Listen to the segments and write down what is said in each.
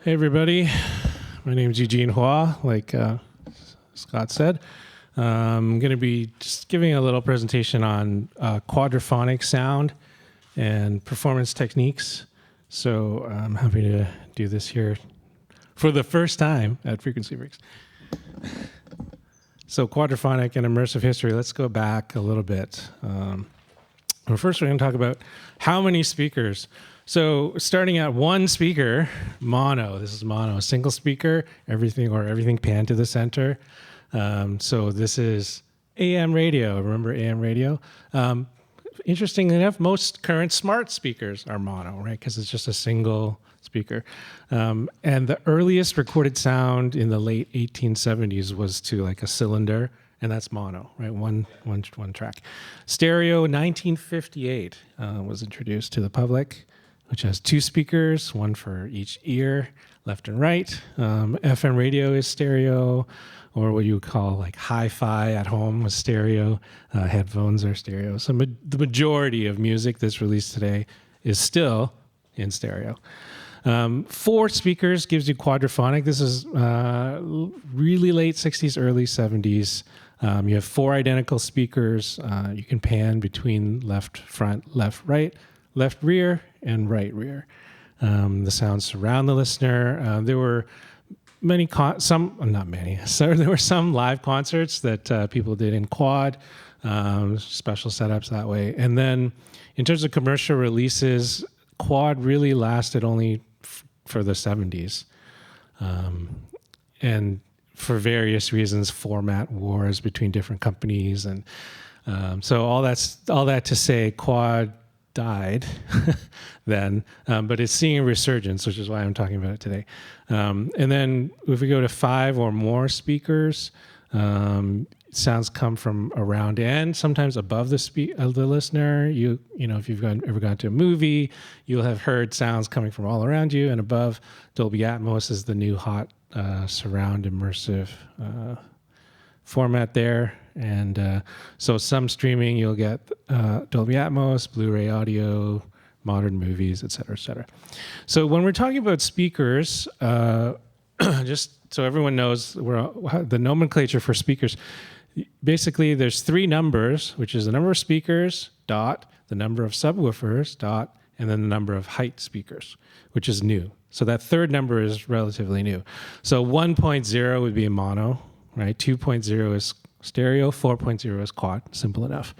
Hey everybody, my name is Eugene Huo, like Scott said. I'm going to be just giving a little presentation on quadraphonic sound and performance techniques. So I'm happy to do this here for the first time at Frequency Freaks. So quadraphonic and immersive history, let's go back a little bit. First we're going to talk about how many speakers. So starting at one speaker, mono. This is mono, a single speaker, everything panned to the center. So this is AM radio. Remember AM radio? Interestingly enough, most current smart speakers are mono, right? Because it's just a single speaker. And the earliest recorded sound in the late 1870s was to like a cylinder, and that's mono, right? One track. Stereo, 1958, was introduced to the public, which has two speakers, one for each ear, left and right. FM radio is stereo, or what you would call like hi-fi at home was stereo. Headphones are stereo. So the majority of music that's released today is still in stereo. 4 speakers gives you quadraphonic. This is really late 60s, early 70s. You have 4 identical speakers. You can pan between left front, left right, left rear, and right rear. The sounds surround the listener. There were there were some live concerts that people did in quad, special setups that way. And then in terms of commercial releases, quad really lasted only for the 70s. And for various reasons, format wars between different companies. And so all that to say, quad died then, but it's seeing a resurgence, which is why I'm talking about it today. And then if we go to 5 or more speakers, sounds come from around and sometimes above the listener. You know, if you've ever gone to a movie, you'll have heard sounds coming from all around you and above. Dolby Atmos is the new hot surround immersive format there. And so some streaming, you'll get Dolby Atmos, Blu-ray audio, modern movies, et cetera, et cetera. So when we're talking about speakers, just so everyone knows the nomenclature for speakers, basically there's 3 numbers, which is the number of speakers, dot, the number of subwoofers, dot, and then the number of height speakers, which is new. So that third number is relatively new. So 1.0 would be a mono, right? 2.0 is stereo, 4.0 is quad, simple enough.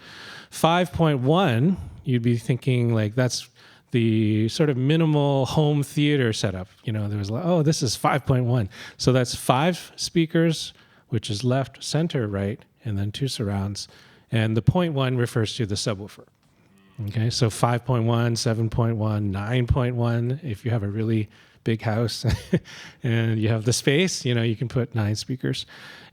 5.1, you'd be thinking like that's the sort of minimal home theater setup. You know, there was like, oh, this is 5.1. So that's 5 speakers, which is left, center, right, and then 2 surrounds. And the 0.1 refers to the subwoofer. Okay, so 5.1, 7.1, 9.1, if you have a really big house and you have the space, you know, you can put 9 speakers.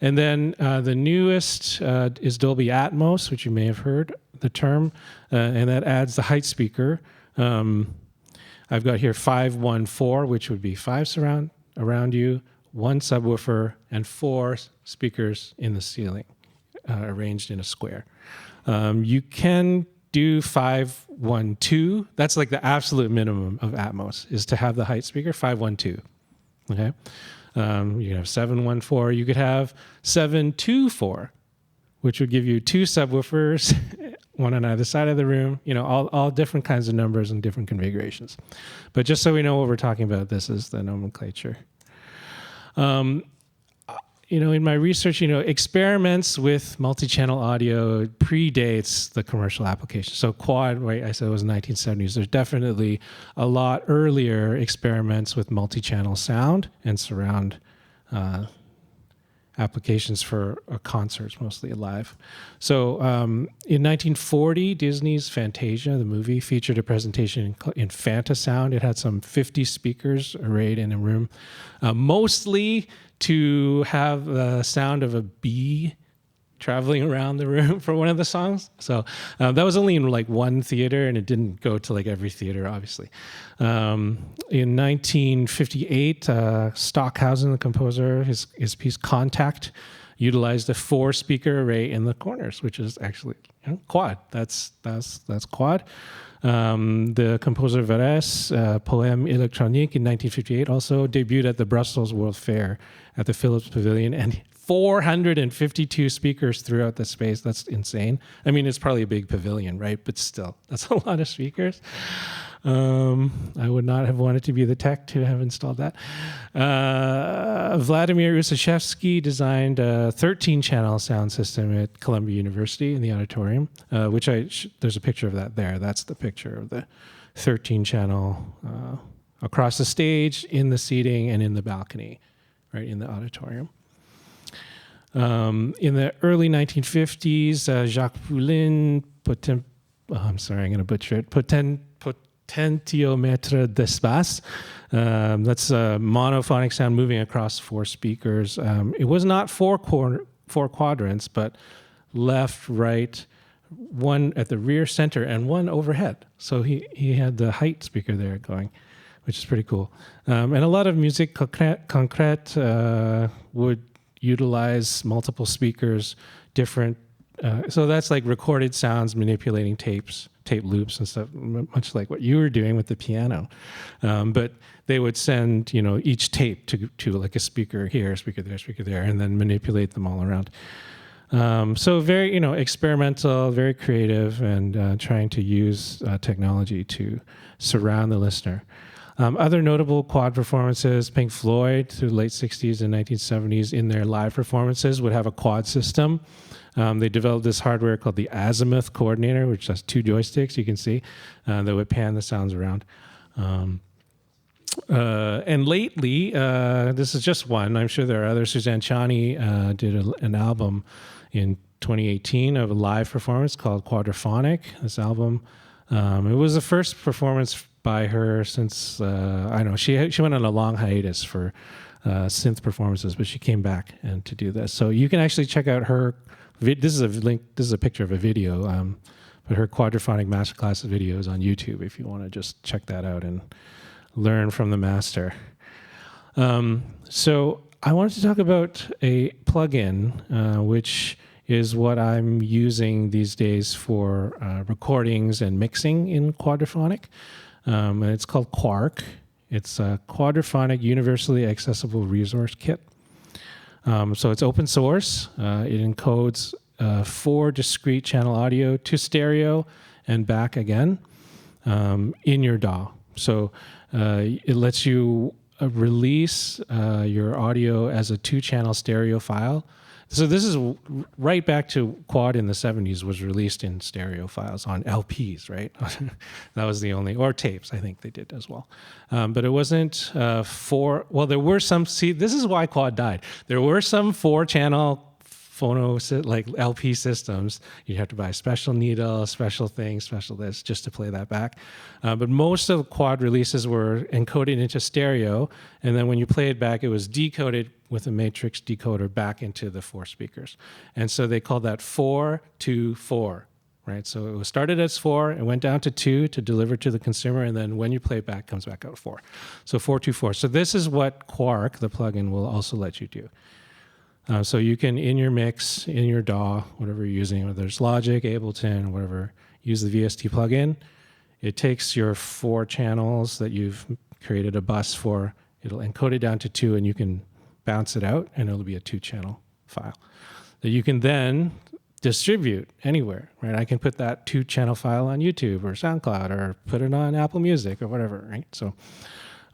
And then the newest is Dolby Atmos, which you may have heard the term, and that adds the height speaker. I've got here 514, which would be 5 surround around you, 1 subwoofer, and 4 speakers in the ceiling, arranged in a square. You can do 512. That's like the absolute minimum of Atmos, is to have the height speaker, 512. Okay? You can have 714. You could have 724, which would give you 2 subwoofers, one on either side of the room. You know, all different kinds of numbers and different configurations. But just so we know what we're talking about, this is the nomenclature. You know, in my research, you know, experiments with multi-channel audio predates the commercial application. So quad, right, I said it was 1970s. There's definitely a lot earlier experiments with multi-channel sound and surround applications for concerts, mostly live. So in 1940, Disney's Fantasia, the movie, featured a presentation in Fantasound. It had some 50 speakers arrayed in a room, mostly to have the sound of a bee traveling around the room for one of the songs. So that was only in like one theater, and it didn't go to like every theater, obviously. In 1958, Stockhausen, the composer, his piece Contact, utilized a 4-speaker array in the corners, which is actually, you know, quad. That's quad. The composer Varese, Poème électronique in 1958, also debuted at the Brussels World Fair at the Philips Pavilion, and 452 speakers throughout the space. That's insane. I mean, it's probably a big pavilion, right? But still, that's a lot of speakers. I would not have wanted to be the tech to have installed that. Vladimir Ussachevsky designed a 13-channel sound system at Columbia University in the auditorium, which there's a picture of that there. That's the picture of the 13-channel across the stage, in the seating, and in the balcony, right in the auditorium. In the early 1950s, Jacques Poulin, I'm sorry, I'm going to butcher it, potentiometre d'espace. That's a monophonic sound moving across 4 speakers. It was not four quadrants, but left, right, one at the rear, center, and one overhead. So he had the height speaker there going, which is pretty cool. And a lot of musique concrète would utilize multiple speakers, different. So that's like recorded sounds manipulating tape loops and stuff, much like what you were doing with the piano. But they would send, each tape to like a speaker here, speaker there, and then manipulate them all around. So very, experimental, very creative, and trying to use technology to surround the listener. Other notable quad performances, Pink Floyd through the late 60s and 1970s in their live performances would have a quad system. They developed this hardware called the Azimuth Coordinator, which has 2 joysticks, you can see, that would pan the sounds around. And lately, this is just one, I'm sure there are others. Suzanne Chani did an album in 2018 of a live performance called Quadraphonic, this album. It was the first performance by her since, she went on a long hiatus for synth performances, but she came back and to do this. So you can actually check out her, this is a picture of a video, but her Quadraphonic Masterclass video is on YouTube if you want to just check that out and learn from the master. So I wanted to talk about a plugin, which is what I'm using these days for recordings and mixing in Quadraphonic. And it's called QUARK. It's a Quadraphonic Universally Accessible Resource Kit. So it's open source. It encodes 4 discrete channel audio to stereo and back again in your DAW. So it lets you release your audio as a 2-channel stereo file. So this is right back to Quad in the 70s was released in stereo files on LPs, right? That was the only, or tapes, I think they did as well. But it wasn't there were some, this is why Quad died. There were some 4-channel phono, like LP systems. You'd have to buy a special needle, special thing, special this, just to play that back. But most of the Quad releases were encoded into stereo, and then when you play it back, it was decoded with a matrix decoder back into the 4 speakers. And so they called that 4-2-4, right? So it was started as 4, it went down to 2 to deliver to the consumer, and then when you play it back, it comes back out 4. So 4-2-4. So this is what QUARK, the plugin, will also let you do. So you can, in your mix, in your DAW, whatever you're using, whether it's Logic, Ableton, whatever, use the VST plugin. It takes your 4 channels that you've created a bus for, it'll encode it down to 2, and you can bounce it out, and it'll be a 2-channel file that you can then distribute anywhere, right? I can put that 2-channel file on YouTube or SoundCloud or put it on Apple Music or whatever, right? So,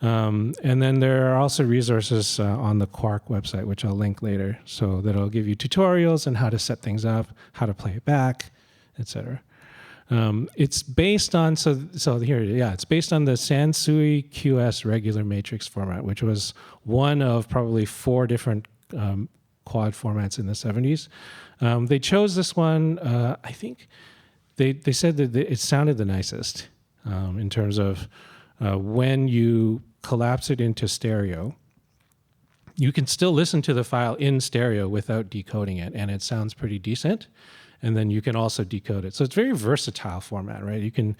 and then there are also resources on the QUARK website, which I'll link later, so that'll give you tutorials on how to set things up, how to play it back, etc. It's based on it's based on the Sansui QS regular matrix format, which was one of probably 4 different quad formats in the 70s. They chose this one. I think they said that it sounded the nicest in terms of when you collapse it into stereo. You can still listen to the file in stereo without decoding it, and it sounds pretty decent. And then you can also decode it. So it's a very versatile format, right? You can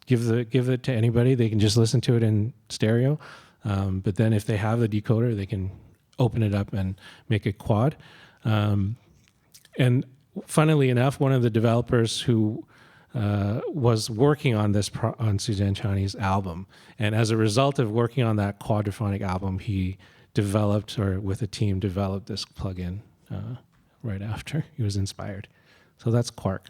give it to anybody. They can just listen to it in stereo. But then if they have the decoder, they can open it up and make it quad. And funnily enough, one of the developers who was working on this on Suzanne Chani's album, and as a result of working on that quadraphonic album, he developed, or with a team developed, this plugin right after he was inspired. So that's QUARK.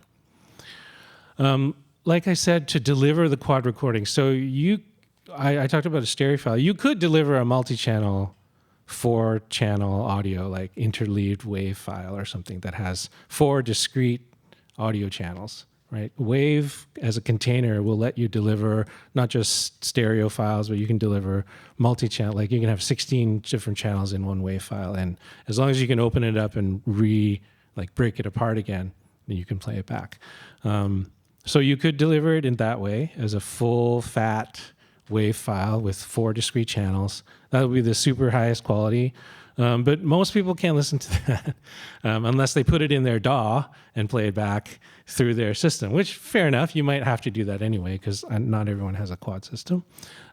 Like I said, to deliver the quad recording, so I talked about a stereo file. You could deliver a multi-channel 4-channel audio, like interleaved wave file or something that has 4 discrete audio channels, right? Wave as a container will let you deliver not just stereo files, but you can deliver multi-channel, like you can have 16 different channels in one wave file. And as long as you can open it up and break it apart again, then you can play it back. So you could deliver it in that way as a full fat wave file with 4 discrete channels. That would be the super highest quality. But most people can't listen to that unless they put it in their DAW and play it back through their system, which, fair enough, you might have to do that anyway because not everyone has a quad system.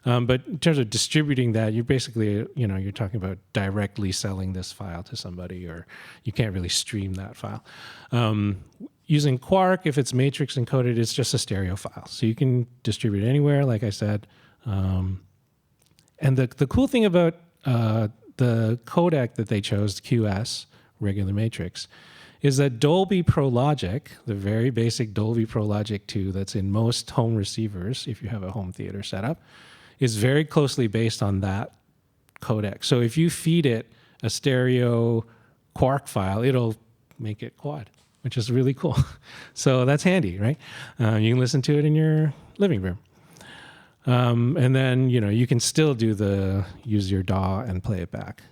But in terms of distributing that, you're basically, you're talking about directly selling this file to somebody, or you can't really stream that file. Using QUARK, if it's matrix encoded, it's just a stereo file. So you can distribute it anywhere, like I said. And the cool thing about the codec that they chose, QS, regular matrix, is that Dolby Pro Logic, the very basic Dolby Pro Logic 2 that's in most home receivers, if you have a home theater setup, is very closely based on that codec. So if you feed it a stereo QUARK file, it'll make it quad, which is really cool. So that's handy, right? You can listen to it in your living room. And then, you can still use your DAW and play it back.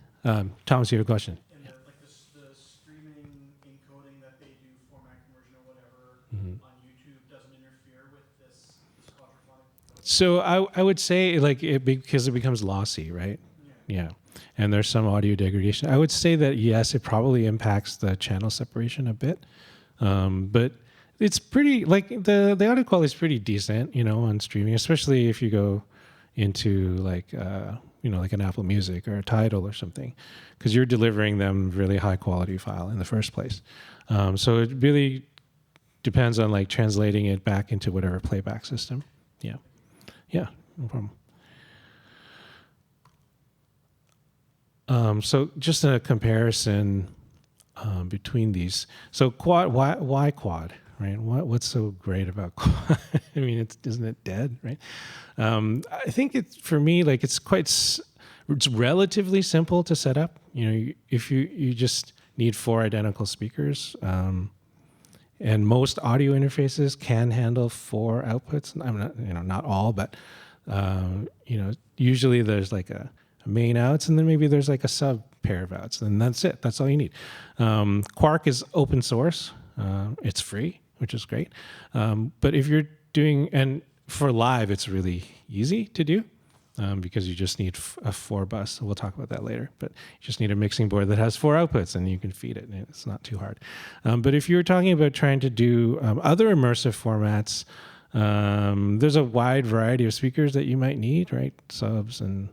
Thomas, you have a question? And the streaming encoding that they do, format conversion or whatever, on YouTube doesn't interfere with this quadraphonic? So I would say because it becomes lossy, right? Yeah. And there's some audio degradation. I would say that, yes, it probably impacts the channel separation a bit. But it's pretty, the audio quality is pretty decent, on streaming, especially if you go into like an Apple Music or a Tidal or something, because you're delivering them really high quality file in the first place. So it really depends on translating it back into whatever playback system. Yeah. Yeah, no problem. So just a comparison between these. So quad, why quad? Right? What's so great about quad? I mean, isn't it dead, right? I think for me, it's relatively simple to set up. If you just need 4 identical speakers, and most audio interfaces can handle 4 outputs. I'm not, not all, but usually there's a main outs, and then maybe there's a sub pair of outs, and that's it. That's all you need. QUARK is open source. It's free, which is great. But if you're doing, and for live, it's really easy to do because you just need a 4-bus. We'll talk about that later. But you just need a mixing board that has 4 outputs, and you can feed it. And it's not too hard. But if you're talking about trying to do other immersive formats, there's a wide variety of speakers that you might need, right? Subs and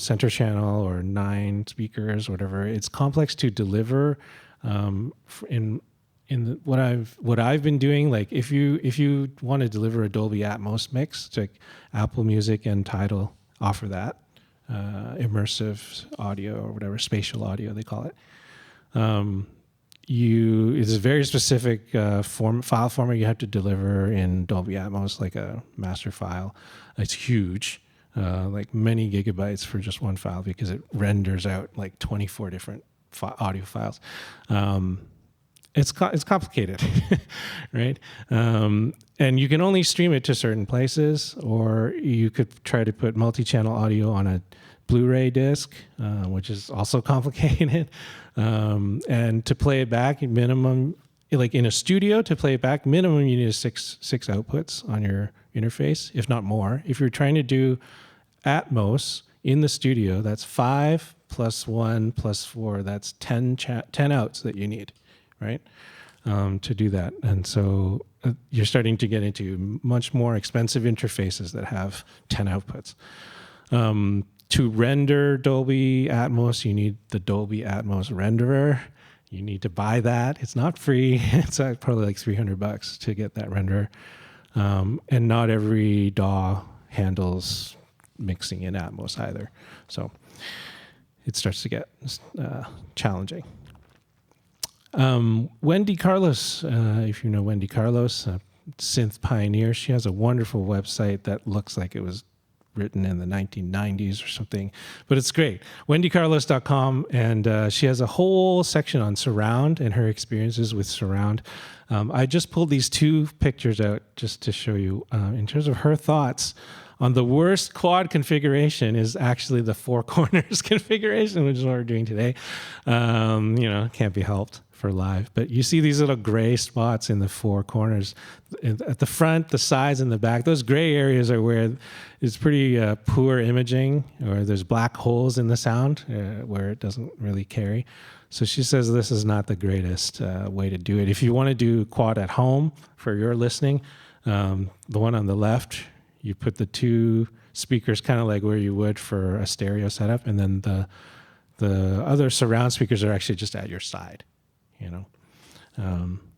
center channel or 9 speakers, whatever. It's complex to deliver what I've been doing, if you want to deliver a Dolby Atmos mix, Apple Music and Tidal offer that immersive audio or whatever, spatial audio they call it. It's a very specific file format you have to deliver in Dolby Atmos, like a master file. It's huge, many gigabytes for just one file because it renders out 24 different audio files. It's complicated, right? And you can only stream it to certain places, or you could try to put multi-channel audio on a Blu-ray disc, which is also complicated. And to play it back, minimum, in a studio, to play it back, minimum you need six outputs on your interface, if not more. If you're trying to do Atmos in the studio, that's 5 + 1 + 4. That's 10 outs that you need. Right, to do that. And so you're starting to get into much more expensive interfaces that have 10 outputs. To render Dolby Atmos, you need the Dolby Atmos renderer. you need to buy that. It's not free. It's probably like $300 to get that renderer. And not every DAW handles mixing in Atmos either. So it starts to get challenging. Wendy Carlos, if you know Wendy Carlos, synth pioneer, she has a wonderful website that looks like it was written in the 1990s or something, but it's great. wendycarlos.com, and she has a whole section on surround and her experiences with surround. I just pulled these two pictures out just to show you in terms of her thoughts on the worst quad configuration is actually the four corners configuration, which is what we're doing today. Can't be helped for live. But you see these little gray spots in the four corners. At the front, the sides, and the back. Those gray areas are where it's pretty poor imaging, or there's black holes in the sound where it doesn't really carry. So she says this is not the greatest way to do it. If you want to do quad at home for your listening, the one on the left, you put the two speakers kind of like where you would for a stereo setup, and then the other surround speakers are actually just at your side.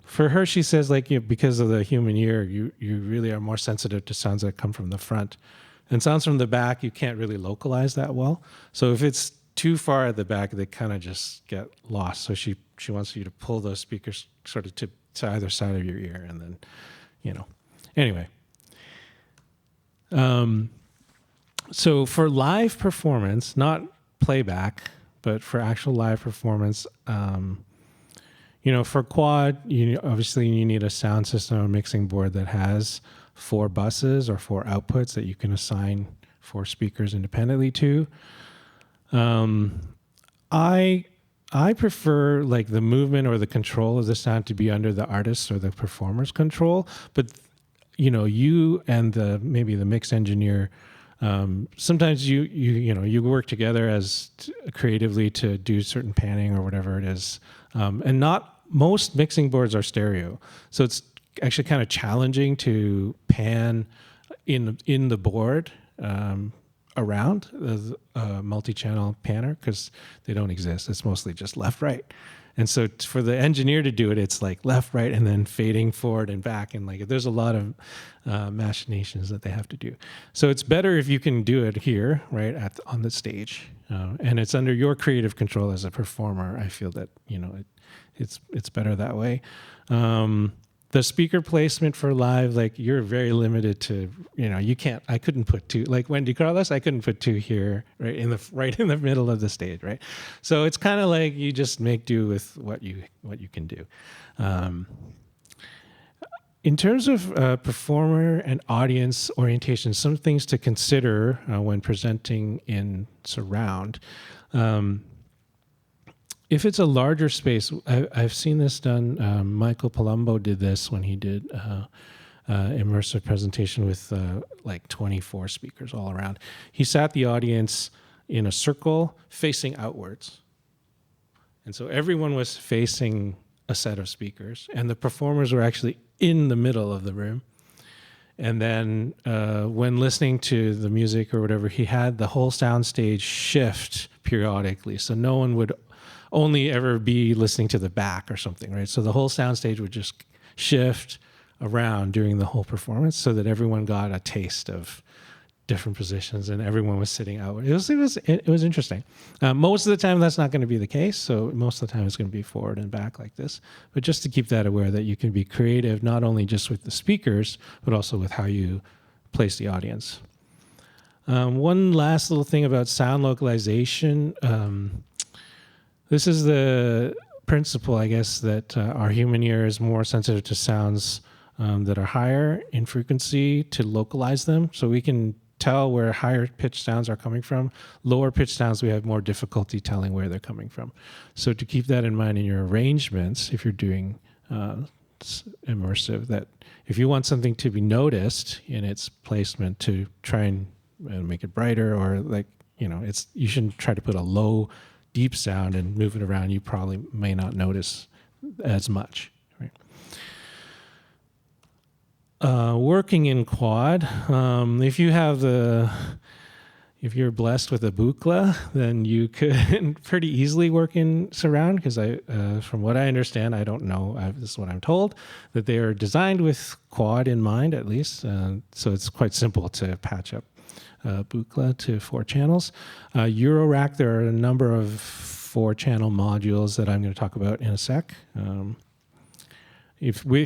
For her, she says, because of the human ear, you really are more sensitive to sounds that come from the front, and sounds from the back you can't really localize that well. So if it's too far at the back, they kind of just get lost. So she wants you to pull those speakers sort of to either side of your ear, and then anyway. So for live performance, not playback, but for actual live performance, for quad, obviously you need a sound system or mixing board that has 4 buses or 4 outputs that you can assign 4 speakers independently to. I prefer the movement or the control of the sound to be under the artist's or the performer's control, but you and maybe the mix engineer, sometimes you work together as creatively to do certain panning or whatever it is. And not most mixing boards are stereo. So it's actually kind of challenging to pan in the board around a multi-channel panner, because they don't exist. It's mostly just left, right. And so for the engineer to do it, it's like left, right, and then fading forward and back. And there's a lot of machinations that they have to do. So it's better if you can do it here, right, on the stage. And it's under your creative control as a performer. I feel that, it's better that way. The speaker placement for live, you're very limited to, I couldn't put 2, like Wendy Carlos, I couldn't put 2 here, right in the middle of the stage, right? So it's kind of like you just make do with what you can do. In terms of performer and audience orientation, some things to consider when presenting in surround. If it's a larger space, I've seen this done. Michael Palumbo did this when he did immersive presentation with 24 speakers all around. He sat the audience in a circle facing outwards. And so everyone was facing a set of speakers, and the performers were actually in the middle of the room. And then when listening to the music or whatever, he had the whole soundstage shift periodically. So no one would only ever be listening to the back or something, right? So the whole soundstage would just shift around during the whole performance so that everyone got a taste of different positions and everyone was sitting out. It was interesting. Most of the time that's not going to be the case. So most of the time it's going to be forward and back like this. But just to keep that aware that you can be creative, not only just with the speakers, but also with how you place the audience. One last little thing about sound localization. This is the principle, I guess, that our human ear is more sensitive to sounds that are higher in frequency to localize them. So we can tell where higher pitched sounds are coming from. Lower pitched sounds, we have more difficulty telling where they're coming from. So to keep that in mind in your arrangements, if you're doing immersive, that if you want something to be noticed in its placement, to try and make it brighter, or you shouldn't try to put a low deep sound and move it around. You probably may not notice as much. Right? Working in quad, if you have if you're blessed with a Buchla, then you could pretty easily work in surround, because from what I understand, I don't know, this is what I'm told, that they are designed with quad in mind, at least. So it's quite simple to patch up Buchla to 4 channels. Eurorack, there are a number of 4-channel modules that I'm going to talk about in a sec. If I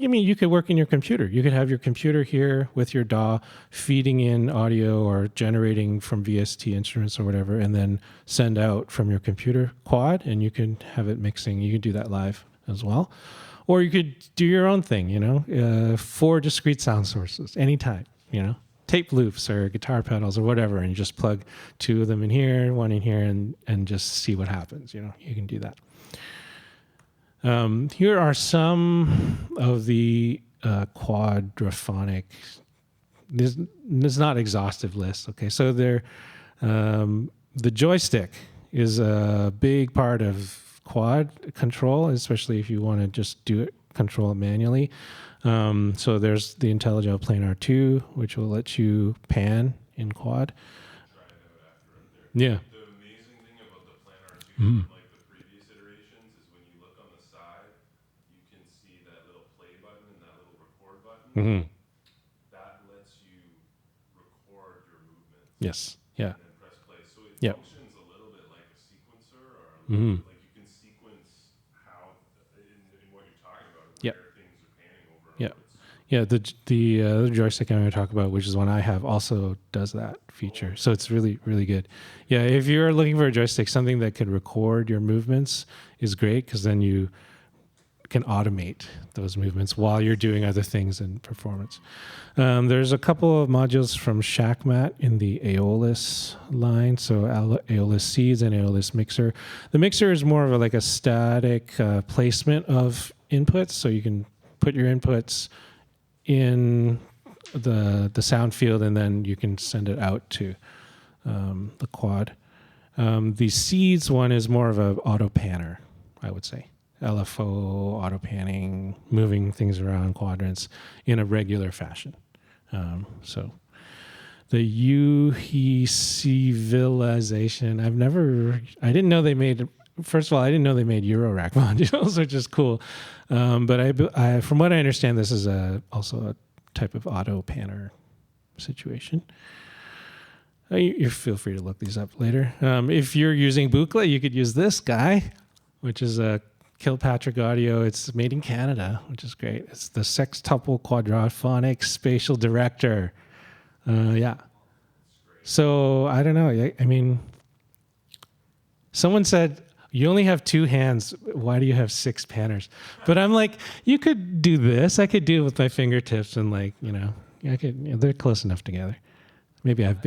mean, you could work in your computer. You could have your computer here with your DAW feeding in audio or generating from VST instruments or whatever, and then send out from your computer quad, and you can have it mixing. You can do that live as well. Or you could do your own thing, 4 discrete sound sources, anytime, tape loops or guitar pedals or whatever, and you just plug 2 of them in here, 1 in here, and just see what happens. You can do that. Here are some of the quadraphonic. This is not exhaustive list. Okay, so the joystick is a big part of quad control, especially if you want to just control it manually. So there's the IntelliGel Planar 2, which will let you pan in quad. Yeah. The amazing thing about the Planar 2, like the previous iterations, is when you look on the side, you can see that little play button and that little record button. That lets you record your movements. Yes. Yeah. And then press play. So it functions a little bit like a sequencer, or like you can sequence how, in what you're talking about, where things are panning over and over. Yeah, the joystick I'm going to talk about, which is one I have, also does that feature. So it's really, really good. Yeah, if you're looking for a joystick, something that could record your movements is great, because then you can automate those movements while you're doing other things in performance. There's a couple of modules from ShackMat in the Aeolus line, so Aeolus Seeds and Aeolus Mixer. The Mixer is more of like a static placement of inputs, so you can put your inputs in the sound field, and then you can send it out to the quad. The Seeds one is more of an auto panner, I would say. LFO, auto panning, moving things around quadrants in a regular fashion. So the UHE civilization, I didn't know they made, first of all, I didn't know they made Eurorack modules, which is cool. But I, from what I understand, this is also a type of auto panner situation. You feel free to look these up later. If you're using Buchla, you could use this guy, which is a Kilpatrick Audio. It's made in Canada, which is great. It's the Sextuple Quadraphonic Spatial Director. Yeah. So I don't know. I mean, someone said, you only have 2 hands. Why do you have 6 panners? But I'm like, you could do this. I could do it with my fingertips, and I could. They're close enough together. Maybe I have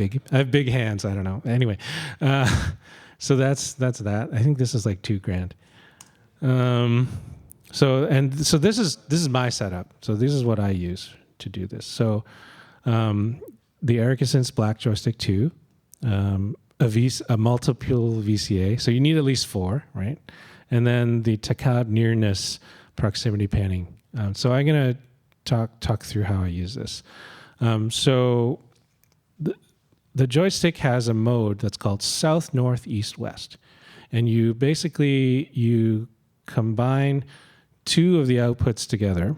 big hands. I don't know. Anyway, so that's that. I think this is like $2,000. So this is my setup. So this is what I use to do this. So the Ericsson's Black Joystick 2. A multiple VCA, so you need at least 4, right? And then the Takad nearness proximity panning. So I'm going to talk through how I use this. So the joystick has a mode that's called south, north, east, west, and you combine 2 of the outputs together.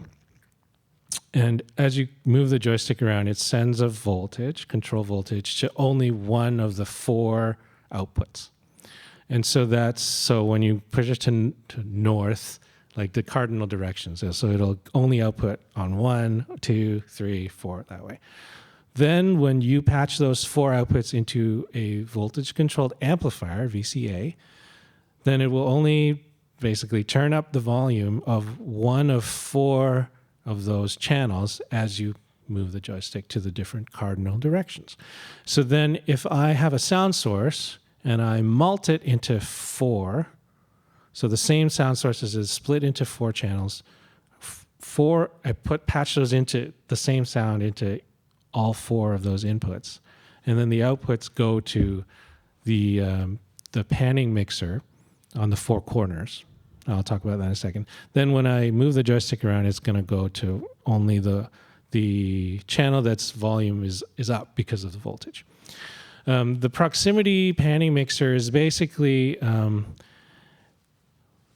And as you move the joystick around, it sends a voltage, control voltage, to only one of the 4 outputs. And so when you push it to north, like the cardinal directions, so it'll only output on 1, 2, 3, 4, that way. Then when you patch those 4 outputs into a voltage-controlled amplifier, VCA, then it will only basically turn up the volume of one of 4 of those channels as you move the joystick to the different cardinal directions. So then if I have a sound source and I mult it into 4, so the same sound sources is split into 4 channels, I patch those into the same sound into all 4 of those inputs. And then the outputs go to the panning mixer on the 4 corners. I'll talk about that in a second. Then when I move the joystick around, it's going to go to only the channel that's volume is up because of the voltage. The proximity panning mixer is basically,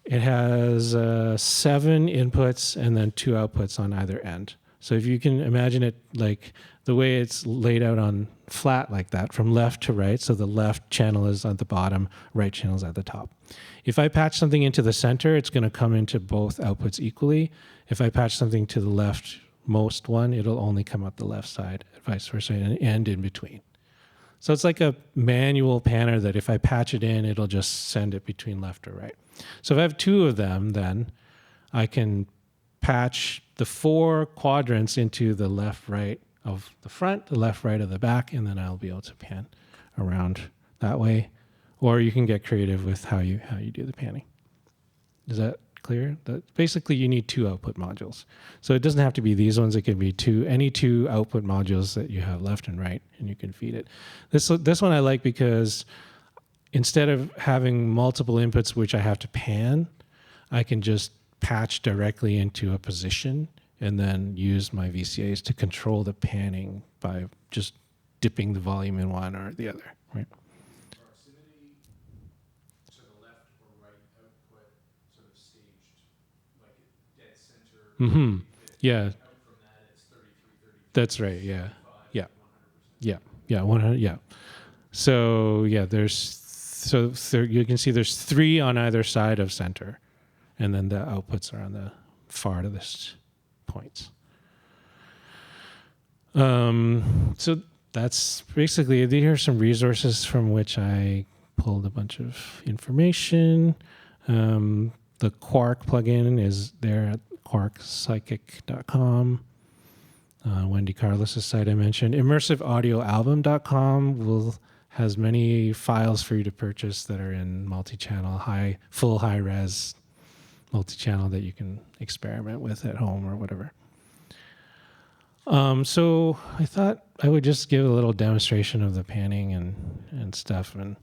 it has 7 inputs and then 2 outputs on either end. So if you can imagine it like the way it's laid out on flat like that, from left to right, so the left channel is at the bottom, right channel is at the top. If I patch something into the center, it's going to come into both outputs equally. If I patch something to the leftmost one, it'll only come out the left side, vice versa, and in between. So it's like a manual panner that if I patch it in, it'll just send it between left or right. So if I have 2 of them, then I can patch the 4 quadrants into the left, right of the front, the left, right of the back, and then I'll be able to pan around that way. Or you can get creative with how you do the panning. Is that clear? Basically, you need 2 output modules. So it doesn't have to be these ones. It can be any 2 output modules that you have left and right, and you can feed it. This one I like because instead of having multiple inputs which I have to pan, I can just patch directly into a position and then use my VCAs to control the panning by just dipping the volume in one or the other, right? Proximity to the left or right output sort of staged, like dead center. Mm-hmm. Yeah. Out from that, it's 33, 34. That's right. Yeah. 75, Yeah. 100%. Yeah. Yeah. 100. Yeah. So yeah, you can see there's 3 on either side of center, and then the outputs are on the farthest points. So that's basically, these are some resources from which I pulled a bunch of information. The QUARK plugin is there at quarkpsychic.com. Wendy Carlos's site I mentioned. Immersiveaudioalbum.com has many files for you to purchase that are in multi-channel, full high-res multi-channel that you can experiment with at home or whatever. So I thought I would just give a little demonstration of the panning and stuff. And